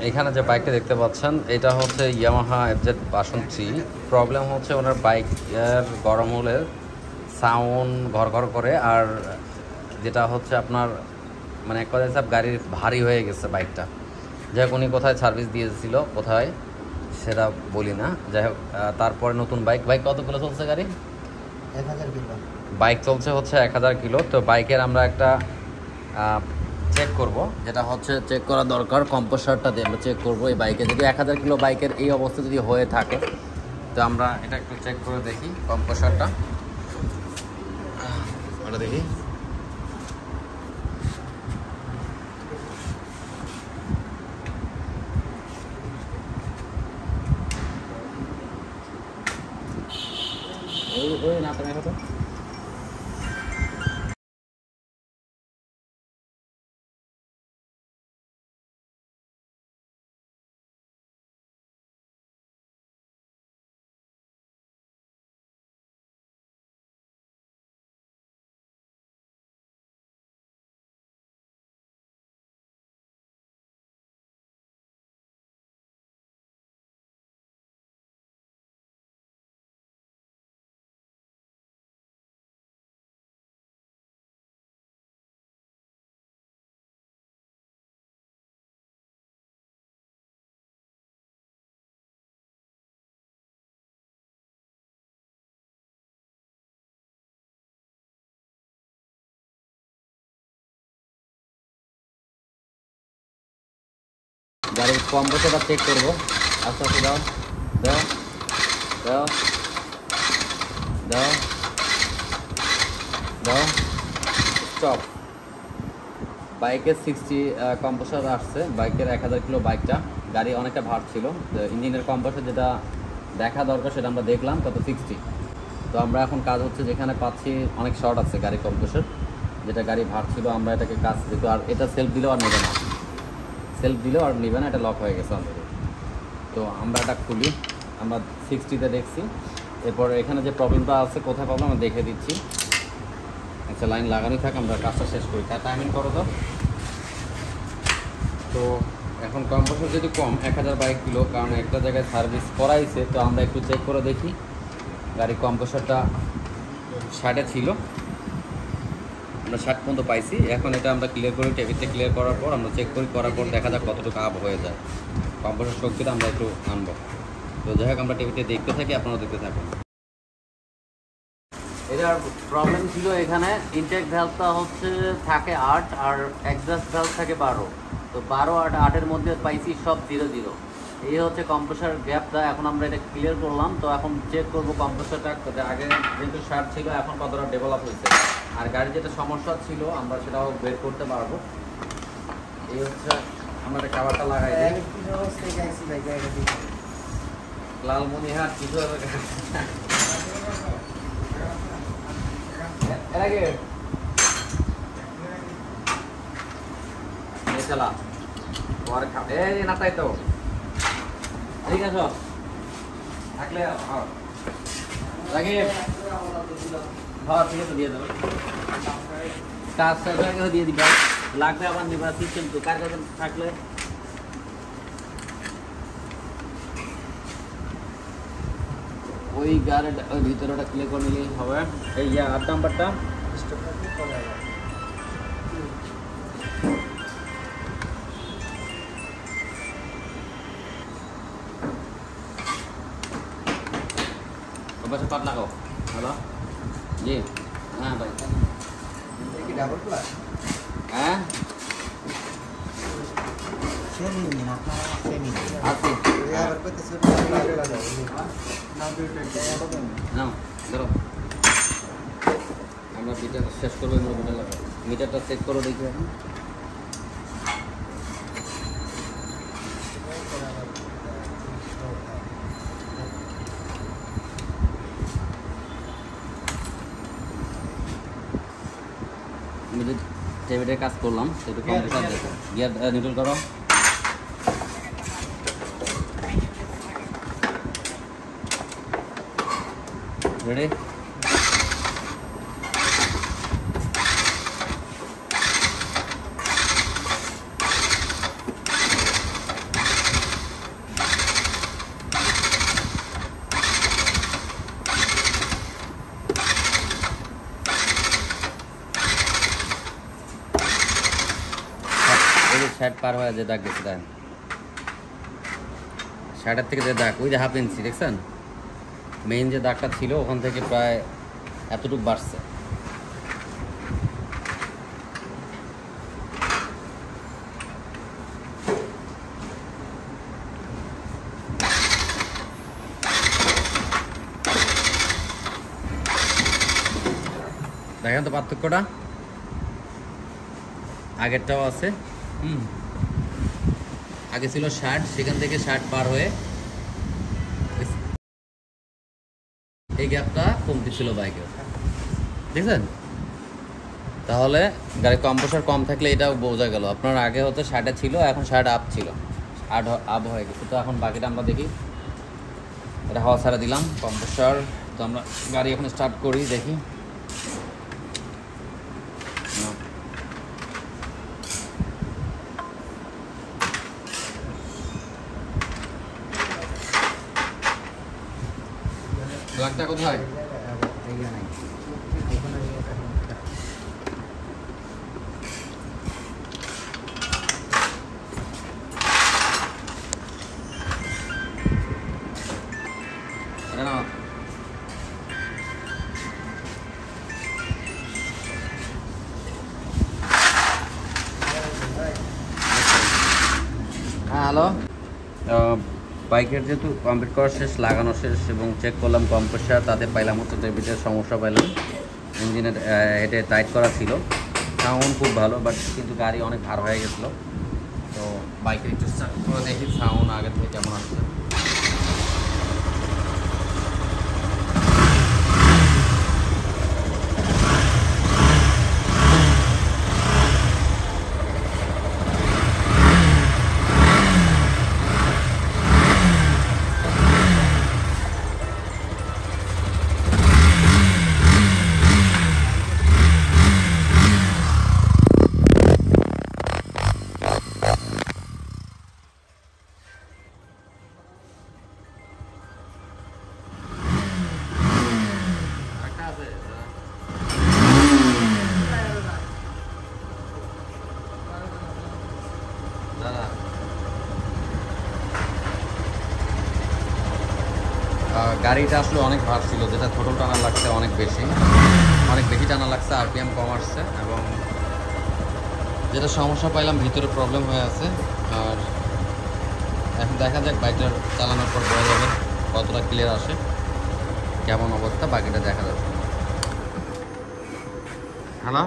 এখানে যে বাইকটা দেখতে পাচ্ছেন এটা হচ্ছে ইয়ামাহা এফজেড ভার্সন 3। প্রবলেম হচ্ছে ওনার বাইকের গরম হলে সাউন্ড ঘর ঘর করে, আর যেটা হচ্ছে আপনার মানে এক কথা হিসাব গাড়ির ভারী হয়ে গেছে বাইকটা। যাই হোক উনি কোথায় সার্ভিস দিয়েছিল কোথায় সেটা বলি না, যাই হোক তারপরে নতুন বাইক কতগুলো চলছে গাড়ি? 1000 কিলো বাইক চলছে হচ্ছে 1000 কিলো। তো বাইকের আমরা একটা চেক করব, যেটা হচ্ছে চেক করা দরকার, কম্প্রেসারটা দিয়ে আমরা চেক করবো এই বাইকে। যদি 1000 কিলো বাইকের এই অবস্থা যদি হয়ে থাকে তো আমরা এটা একটু চেক করে দেখি কম্প্রেসারটা। ওটা দেখি। ওই না তুমি তো গাড়ির কম্প্রেসারটা চেক করবো। আস্তে আস্তে দাও দাও দাও দাও দাও স্টপ। বাইকের 60 কম্প্রেসার আসছে, বাইকের 1000 কিলো বাইকটা, গাড়ি অনেকটা ভার ছিল। ইঞ্জিনের কম্প্রেসার যেটা দেখা দরকার সেটা আমরা দেখলাম কত 60। তো আমরা এখন কাজ হচ্ছে যেখানে পাচ্ছি অনেক শর্ট আছে গাড়ির কম্প্রেসার, যেটা গাড়ি ভার ছিল আমরা এটাকে কাজ দিত। আর এটা সেলফ দিলেও আর নেবে না, সেলফ দিলেও আর নেবে না, এটা লক হয়ে গেছে অলরেডি। তো আমরা এটা খুলি, আমরা 60তে দেখছি। এরপর এখানে যে প্রবলেমটা আছে কোথায় প্রবলেম আমরা দেখে দিচ্ছি। আচ্ছা লাইন লাগানোই থাকে, আমরা কাজটা শেষ করি। তার টাইমিং করো তো। তো এখন কম্প্রেসার যদি কম 1022 কিলো, কারণ একটা জায়গায় সার্ভিস করাইছে, তো আমরা একটু চেক করে দেখি। গাড়ির কম্প্রেসারটা 60-এ ছিল, আমরা 60 পর্যন্ত পাইছি। এখন এটা আমরা ক্লিয়ার করি, টেবিলটা ক্লিয়ার করার পর আমরা চেক করি, করার পর দেখা যাক কতটুকু আপ হয়ে যায়। কম্প্রেসার শক্তিটা আমরা একটু আনবো। তো যাই হোক আমরা টেবিলটা দেখতে থাকি, আপনারাও দেখতে থাকুন। এটার প্রবলেম ছিল এখানে ইনটেক ভ্যালভটা হচ্ছে থাকে 8 আর এক্সস্ট ভ্যালভ থাকে 12। তো 12 আর 8-এর মধ্যে পাইছি সব 0-0। এই হচ্ছে কম্প্রেসার গ্যাপটা। এখন আমরা এটা ক্লিয়ার করলাম। তো এখন চেক করবো কম্প্রেসারটা আগে যেহেতু শার্ট ছিল এখন কতটা ডেভেলপ হয়েছে, আর গাড়ির যেটা সমস্যা ছিল আমরা সেটাও বের করতে পারবো। এই হচ্ছে আমরা একটা কাভারটা লাগাই দিই। লালমনিহাট কিছু এর আগে চলা পরে খাবে না, তাই তো ঠিক আছে থাকলে লাগে। হ্যাঁ ঠিক আছে দিয়ে দেবো, কাজ দিয়ে দিবা, লাগবে আবার নিবা সিস্টেম তো কার কাছে থাকলে। ওই গাড়ির ওই ভিতরে ওটা ক্লিক করে নিলেই হবে। এই 8 নাম্বারটা बस पात लगाओ। हेलो जी हाँ भाई কি ডাবল প্লাস হ্যাঁ সেমি না সেমি আছে আবার কত সুট লাগাও না দুইটা নাও ধরো আমরা মিটার শেষ করব। মিটার লাগাও, মিটারটা চেক করো দেখি এখন। আমি যে টেবিলের কাজ করলাম সেটা কম্পিউটার দেখো, গিয়ার নিউট্রাল করো। রেডি যে শার্ট পার হয়ে যে দাগ গেছে দেখেন, শার্টের থেকে যে দাগ, ওই যে হাফ ইঞ্চি দেখছেন, মেইন যে দাগটা ছিল ওখান থেকে প্রায় এতটুকু বাড়ছে। দেখেন তো পার্থক্যটা, আগেরটাও আছে। আগে ছিল শার্ট, সেখান থেকে শার্ট পার হয়ে এই গ্যাপটা কমতে ছিল বাইকে, দেখছেন? তাহলে গাড়ির কম্প্রেসার কম থাকলে এটাও বোঝা গেল। আপনার আগে হতে শার্টে ছিল, এখন শার্ট আপ ছিল, আপ হয়ে গেছে। তো এখন বাকিটা আমরা দেখি। এটা হাওয়া ছাড়া দিলাম কম্প্রেসার। তো আমরা গাড়ি এখন স্টার্ট করি, দেখি। ব্ল্যাকটা কোথায়? হ্যাঁ, হ্যালো। বাইকের যেহেতু কমপ্লিট করা শেষ, লাগানো শেষ, এবং চেক করলাম কম্প্রেসার, তাতে পাইলাম হচ্ছে টেবিলের সমস্যা পাইলাম। ইঞ্জিনের এটা টাইট করা ছিল, সাউন্ড খুব ভালো, বাট কিন্তু গাড়ি অনেক ভার হয়ে গেছিলো। তো বাইকের একটু স্টার্ট করে দেখি সাউন্ড আগের থেকে কেমন আসছে। গাড়িটা আসলে অনেক ভার ছিল, যেটা থ্রোটল টানা লাগছে অনেক বেশি টানা লাগছে, আরপিএম কম আসছে, এবং যেটা সমস্যা পাইলাম ভিতরে প্রবলেম হয়ে আছে। আর এখন দেখা যাক বাইকটার চালানোর পর বোঝা যাবে কতটা ক্লিয়ার আসে, কেমন অবস্থা, বাকিটা দেখা যাবে। হ্যালো।